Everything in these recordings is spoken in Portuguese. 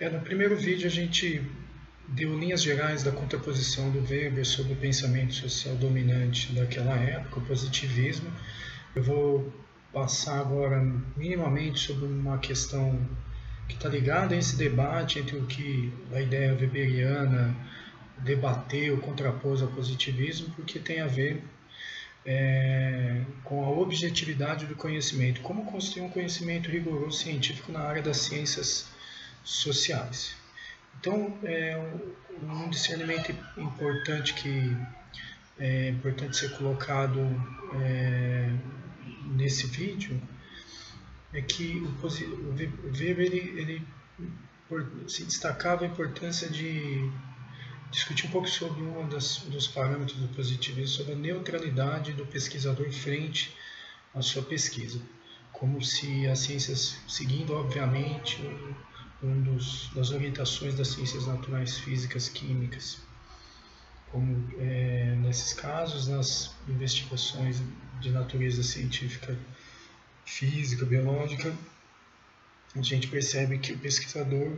No primeiro vídeo a gente deu linhas gerais da contraposição do Weber sobre o pensamento social dominante daquela época, o positivismo. Eu vou passar agora minimamente sobre uma questão que está ligada a esse debate entre o que a ideia weberiana debateu, contrapôs ao positivismo, porque tem a ver com a objetividade do conhecimento, como construir um conhecimento rigoroso científico na área das ciências sociais. Então, um discernimento importante que é importante ser colocado nesse vídeo é que o Weber ele se destacava a importância de discutir um pouco sobre um dos parâmetros do positivismo, sobre a neutralidade do pesquisador frente à sua pesquisa, como se as ciências, seguindo obviamente das orientações das ciências naturais, físicas, químicas, como nesses casos, nas investigações de natureza científica, física, biológica, a gente percebe que o pesquisador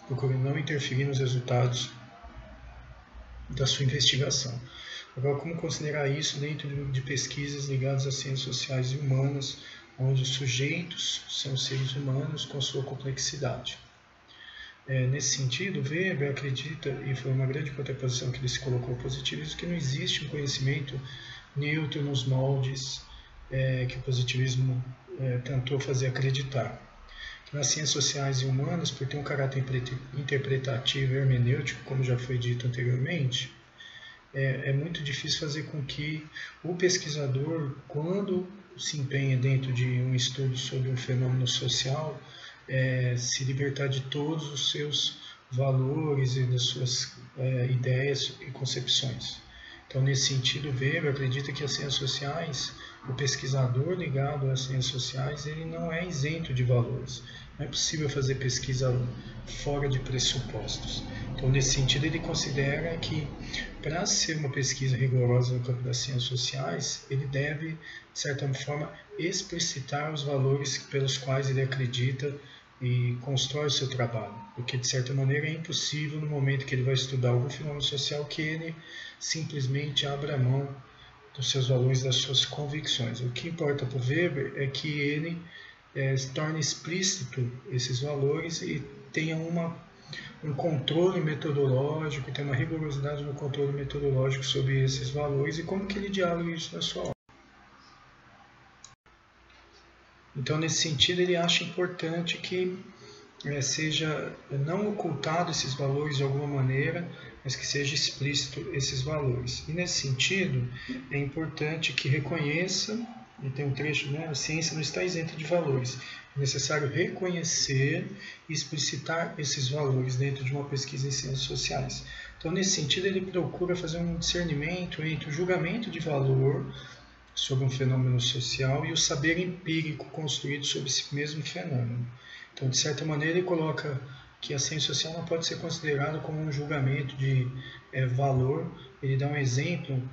procura não interferir nos resultados da sua investigação. Agora, como considerar isso dentro de pesquisas ligadas às ciências sociais e humanas, onde os sujeitos são seres humanos com sua complexidade? Nesse sentido, Weber acredita, e foi uma grande contraposição que ele se colocou ao positivismo, que não existe um conhecimento neutro nos moldes que o positivismo tentou fazer acreditar. Que nas ciências sociais e humanas, por ter um caráter interpretativo e hermenêutico, como já foi dito anteriormente, é muito difícil fazer com que o pesquisador, quando se empenha dentro de um estudo sobre um fenômeno social, se libertar de todos os seus valores e das suas ideias e concepções. Então, nesse sentido, Weber acredita que as ciências sociais, o pesquisador ligado às ciências sociais, ele não é isento de valores. Não é possível fazer pesquisa fora de pressupostos. Então, nesse sentido, ele considera que, para ser uma pesquisa rigorosa no campo das ciências sociais, ele deve, de certa forma, explicitar os valores pelos quais ele acredita e constrói o seu trabalho, porque de certa maneira é impossível no momento que ele vai estudar algum fenômeno social que ele simplesmente abra mão dos seus valores, das suas convicções. O que importa para o Weber é que ele torne explícito esses valores e tenha um controle metodológico, tenha uma rigorosidade no controle metodológico sobre esses valores e como que ele dialoga isso na sua obra. Então, nesse sentido, ele acha importante que seja não ocultado esses valores de alguma maneira, mas que seja explícito esses valores. E, nesse sentido, é importante que reconheça, e tem um trecho, a ciência não está isenta de valores. É necessário reconhecer e explicitar esses valores dentro de uma pesquisa em ciências sociais. Então, nesse sentido, ele procura fazer um discernimento entre o julgamento de valor sobre um fenômeno social e o saber empírico construído sobre esse mesmo fenômeno. Então, de certa maneira, ele coloca que a ciência social não pode ser considerada como um julgamento de valor. Ele dá um exemplo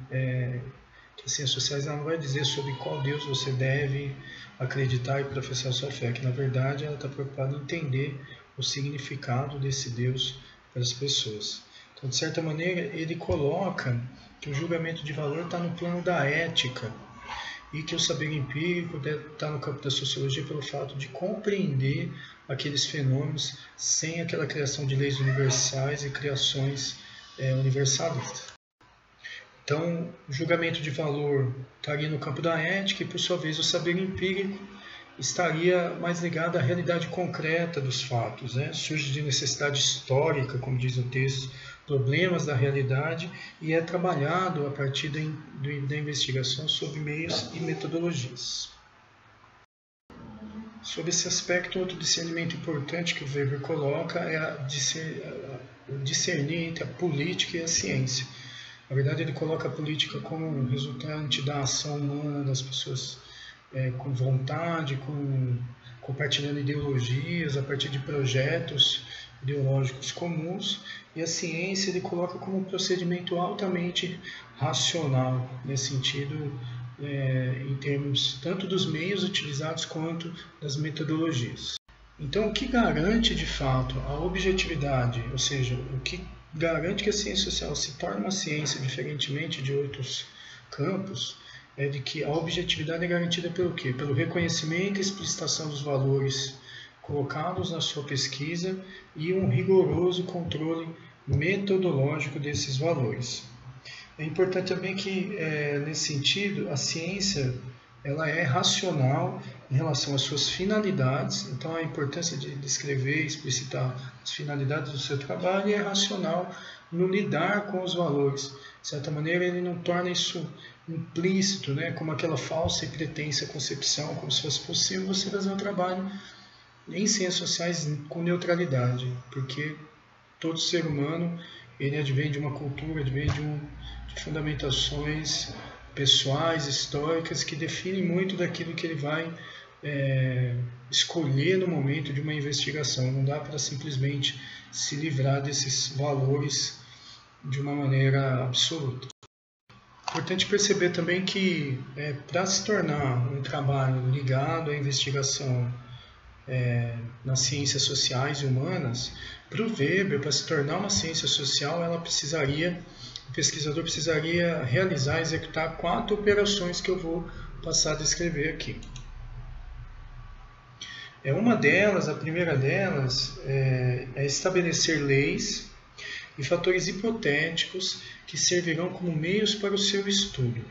que as ciências sociais não vai dizer sobre qual Deus você deve acreditar e professar sua fé, que na verdade ela está preocupada em entender o significado desse Deus para as pessoas. Então, de certa maneira, ele coloca que o julgamento de valor está no plano da ética e que o saber empírico está no campo da sociologia pelo fato de compreender aqueles fenômenos sem aquela criação de leis universais e criações universalistas. Então, o julgamento de valor estaria no campo da ética e, por sua vez, o saber empírico estaria mais ligado à realidade concreta dos fatos. Surge de necessidade histórica, como diz o texto, problemas da realidade e é trabalhado a partir da investigação sobre meios e metodologias. Sobre esse aspecto, outro discernimento importante que o Weber coloca é discernir entre a política e a ciência. Na verdade, ele coloca a política como resultante da ação humana das pessoas com vontade, compartilhando ideologias a partir de projetos ideológicos comuns, e a ciência ele coloca como um procedimento altamente racional, nesse sentido, em termos tanto dos meios utilizados quanto das metodologias. Então, o que garante de fato a objetividade, ou seja, o que garante que a ciência social se torne uma ciência diferentemente de outros campos, é de que a objetividade é garantida pelo quê? Pelo reconhecimento e explicitação dos valores colocados na sua pesquisa e um rigoroso controle metodológico desses valores. É importante também que, nesse sentido, a ciência ela é racional em relação às suas finalidades, então a importância de descrever e explicitar as finalidades do seu trabalho, e é racional no lidar com os valores. De certa maneira, ele não torna isso implícito, né, como aquela falsa e pretensa concepção, como se fosse possível você fazer um trabalho em ciências sociais com neutralidade, porque todo ser humano ele advém de uma cultura, advém de fundamentações pessoais, históricas, que definem muito daquilo que ele vai escolher no momento de uma investigação. Não dá para simplesmente se livrar desses valores de uma maneira absoluta. Importante perceber também que para se tornar um trabalho ligado à investigação nas ciências sociais e humanas, para o Weber, para se tornar uma ciência social, o pesquisador precisaria realizar, executar 4 operações que eu vou passar a descrever aqui. Uma delas, a primeira delas, é estabelecer leis e fatores hipotéticos que servirão como meios para o seu estudo.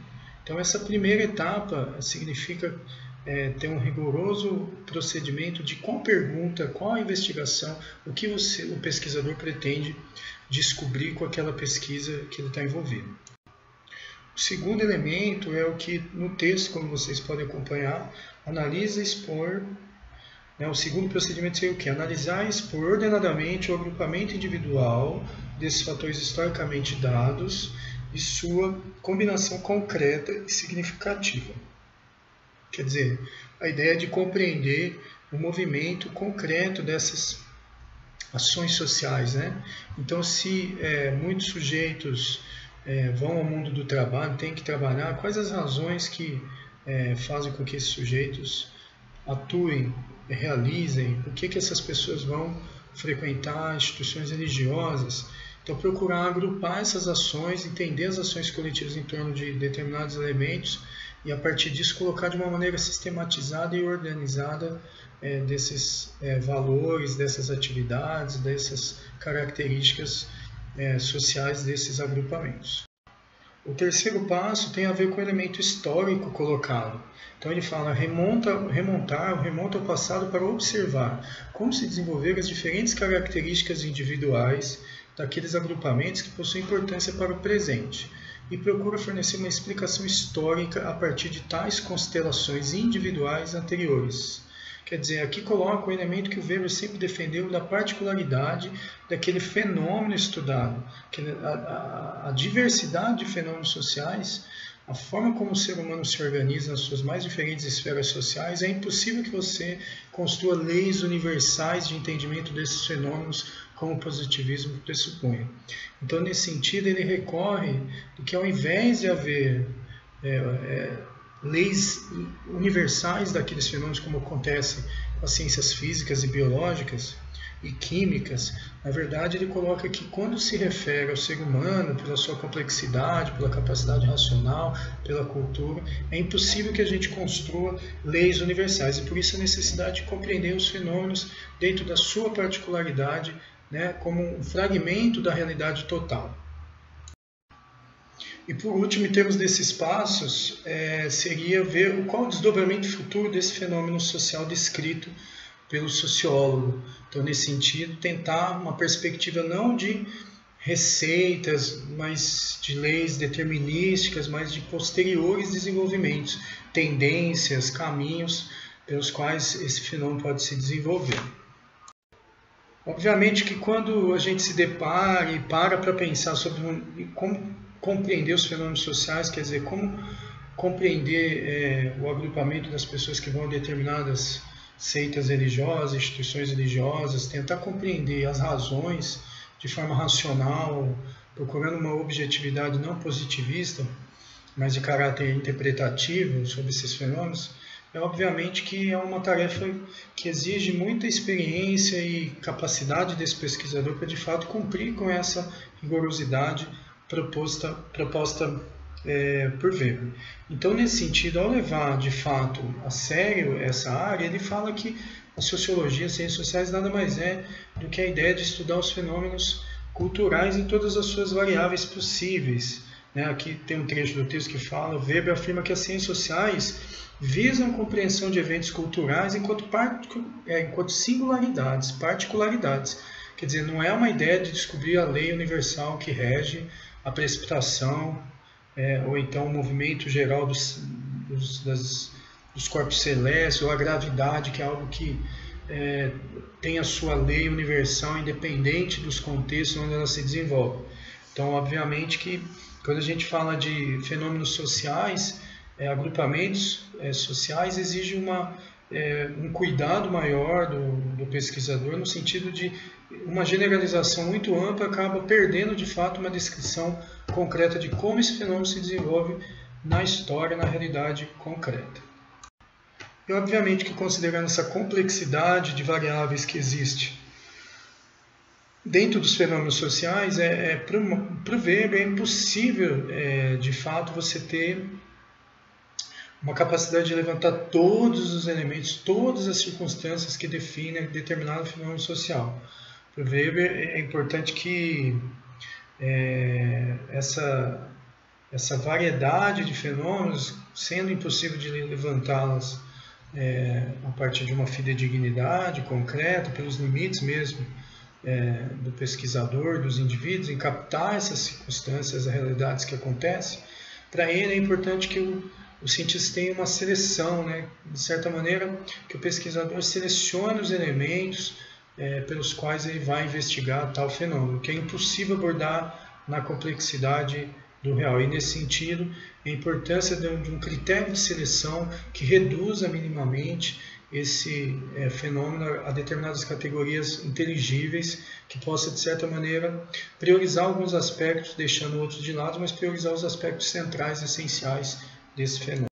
Então, essa primeira etapa significa ter um rigoroso procedimento de qual pergunta, qual a investigação, o que o pesquisador pretende descobrir com aquela pesquisa que ele está envolvido. O segundo elemento é o que no texto, como vocês podem acompanhar, analisa e expor. O segundo procedimento seria o quê? Analisar e expor ordenadamente o agrupamento individual desses fatores historicamente dados e sua combinação concreta e significativa. Quer dizer, a ideia de compreender o movimento concreto dessas ações sociais, né? Então, se muitos sujeitos vão ao mundo do trabalho, têm que trabalhar, quais as razões que fazem com que esses sujeitos atuem, realizem, por que essas pessoas vão frequentar instituições religiosas? Então, procurar agrupar essas ações, entender as ações coletivas em torno de determinados elementos e, a partir disso, colocar de uma maneira sistematizada e organizada desses valores, dessas atividades, dessas características sociais desses agrupamentos. O terceiro passo tem a ver com o elemento histórico colocado. Então ele fala remonta ao passado para observar como se desenvolveram as diferentes características individuais daqueles agrupamentos que possuem importância para o presente e procura fornecer uma explicação histórica a partir de tais constelações individuais anteriores. Quer dizer, aqui coloca o elemento que o Weber sempre defendeu da particularidade daquele fenômeno estudado, que a diversidade de fenômenos sociais, a forma como o ser humano se organiza nas suas mais diferentes esferas sociais, é impossível que você construa leis universais de entendimento desses fenômenos como o positivismo pressupõe. Então, nesse sentido, ele recorre de que ao invés de haver leis universais daqueles fenômenos, como acontece com as ciências físicas e biológicas e químicas, na verdade ele coloca que quando se refere ao ser humano, pela sua complexidade, pela capacidade racional, pela cultura, é impossível que a gente construa leis universais, e por isso a necessidade de compreender os fenômenos dentro da sua particularidade, né, como um fragmento da realidade total. E por último, em termos desses passos, seria ver qual o desdobramento futuro desse fenômeno social descrito pelo sociólogo. Então, nesse sentido, tentar uma perspectiva não de receitas, mas de leis determinísticas, mas de posteriores desenvolvimentos, tendências, caminhos pelos quais esse fenômeno pode se desenvolver. Obviamente que quando a gente se depara e para pensar sobre como compreender os fenômenos sociais, quer dizer, como compreender o agrupamento das pessoas que vão a determinadas seitas religiosas, instituições religiosas, tentar compreender as razões de forma racional, procurando uma objetividade não positivista, mas de caráter interpretativo sobre esses fenômenos, é obviamente que é uma tarefa que exige muita experiência e capacidade desse pesquisador para de fato cumprir com essa rigorosidade proposta por Weber. Então, nesse sentido, ao levar de fato a sério essa área, ele fala que a sociologia, as ciências sociais, nada mais é do que a ideia de estudar os fenômenos culturais em todas as suas variáveis possíveis. Aqui tem um trecho do texto que fala: Weber afirma que as ciências sociais visam a compreensão de eventos culturais enquanto singularidades, particularidades. Quer dizer, não é uma ideia de descobrir a lei universal que rege a precipitação, ou então o movimento geral dos corpos celestes, ou a gravidade, que é algo que tem a sua lei universal independente dos contextos onde ela se desenvolve. Então, obviamente que quando a gente fala de fenômenos sociais, agrupamentos sociais, exige um cuidado maior do pesquisador, no sentido de uma generalização muito ampla acaba perdendo de fato uma descrição concreta de como esse fenômeno se desenvolve na história, na realidade concreta. E obviamente que, considerando essa complexidade de variáveis que existe dentro dos fenômenos sociais, para o Weber é impossível de fato você ter uma capacidade de levantar todos os elementos, todas as circunstâncias que definem determinado fenômeno social. Para o Weber é importante que essa variedade de fenômenos, sendo impossível de levantá-las a partir de uma fidedignidade concreta, pelos limites mesmo do pesquisador, dos indivíduos, em captar essas circunstâncias, as realidades que acontecem, para ele é importante que o cientista tenha uma seleção, de certa maneira, que o pesquisador selecione os elementos pelos quais ele vai investigar tal fenômeno, que é impossível abordar na complexidade do real. E, nesse sentido, a importância de um critério de seleção que reduza minimamente esse fenômeno a determinadas categorias inteligíveis, que possa, de certa maneira, priorizar alguns aspectos, deixando outros de lado, mas priorizar os aspectos centrais, essenciais desse fenômeno.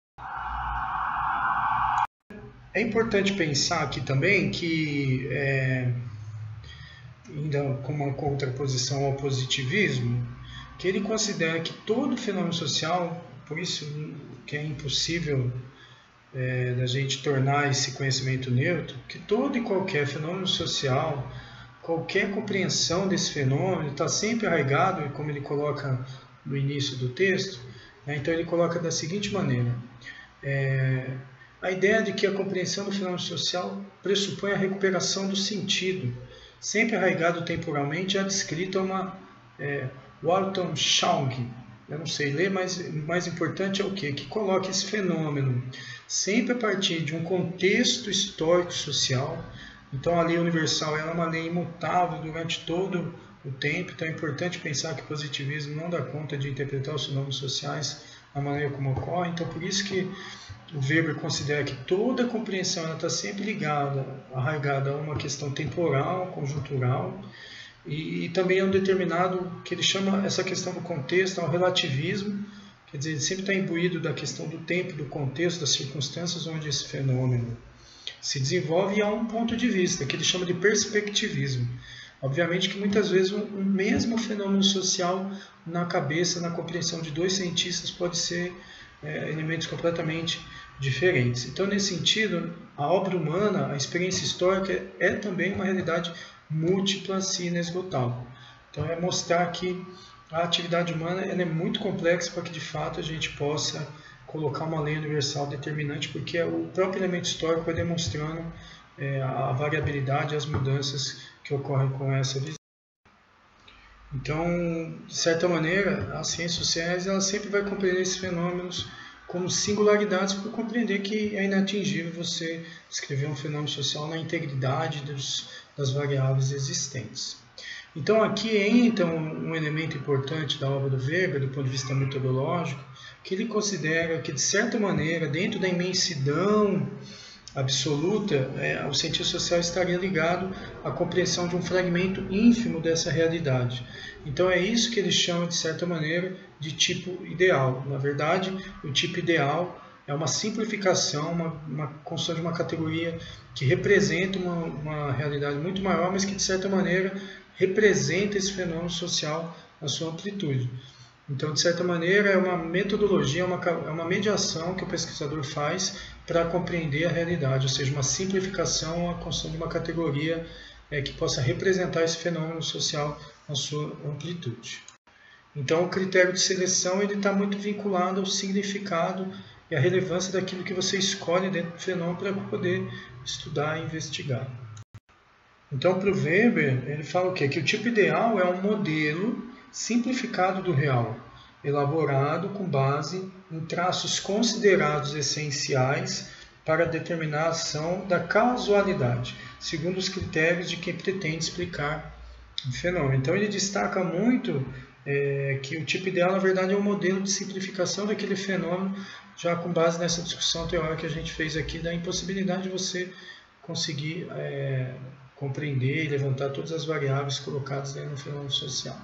É importante pensar aqui também que, ainda com uma contraposição ao positivismo, que ele considera que todo fenômeno social, por isso que é impossível da gente tornar esse conhecimento neutro, que todo e qualquer fenômeno social, qualquer compreensão desse fenômeno está sempre arraigado, como ele coloca no início do texto, então ele coloca da seguinte maneira: a ideia de que a compreensão do fenômeno social pressupõe a recuperação do sentido, sempre arraigado temporalmente, é descrita uma Weltanschauung, eu não sei ler, mas o mais importante é o quê? Que coloca esse fenômeno sempre a partir de um contexto histórico-social. Então, a lei universal é uma lei imutável durante todo o tempo, então é importante pensar que o positivismo não dá conta de interpretar os fenômenos sociais da maneira como ocorre. Então, por isso que o Weber considera que toda a compreensão está sempre ligada, arraigada a uma questão temporal, conjuntural, e também é um determinado, que ele chama essa questão do contexto, ao relativismo, quer dizer, ele sempre está imbuído da questão do tempo, do contexto, das circunstâncias onde esse fenômeno se desenvolve, e há um ponto de vista, que ele chama de perspectivismo. Obviamente que muitas vezes um mesmo fenômeno social na cabeça, na compreensão de dois cientistas pode ser elementos completamente diferentes. Então, nesse sentido, a obra humana, a experiência histórica é também uma realidade múltipla e inesgotável. Então, é mostrar que a atividade humana é muito complexa para que, de fato, a gente possa colocar uma lei universal determinante, porque o próprio elemento histórico vai demonstrando a variabilidade e as mudanças que ocorrem com essa visão. Então, de certa maneira, as ciências sociais ela sempre vai compreender esses fenômenos como singularidades, por compreender que é inatingível você descrever um fenômeno social na integridade das variáveis existentes. Então, aqui entra um elemento importante da obra do Weber, do ponto de vista metodológico, que ele considera que, de certa maneira, dentro da imensidão absoluta, o cientista social estaria ligado à compreensão de um fragmento ínfimo dessa realidade. Então é isso que ele chama, de certa maneira, de tipo ideal. Na verdade, o tipo ideal é uma simplificação, uma construção de uma categoria que representa uma realidade muito maior, mas que de certa maneira representa esse fenômeno social na sua amplitude. Então, de certa maneira, é uma metodologia, é uma mediação que o pesquisador faz para compreender a realidade, ou seja, uma simplificação, a construção de uma categoria que possa representar esse fenômeno social na sua amplitude. Então, o critério de seleção está muito vinculado ao significado e à relevância daquilo que você escolhe dentro do fenômeno para poder estudar e investigar. Então, para o Weber, ele fala o quê? Que o tipo ideal é um modelo simplificado do real, elaborado com base em traços considerados essenciais para a determinação da causalidade, segundo os critérios de quem pretende explicar o fenômeno. Então, ele destaca muito que o tipo ideal, na verdade, é um modelo de simplificação daquele fenômeno, já com base nessa discussão teórica que a gente fez aqui, da impossibilidade de você conseguir compreender e levantar todas as variáveis colocadas no fenômeno social.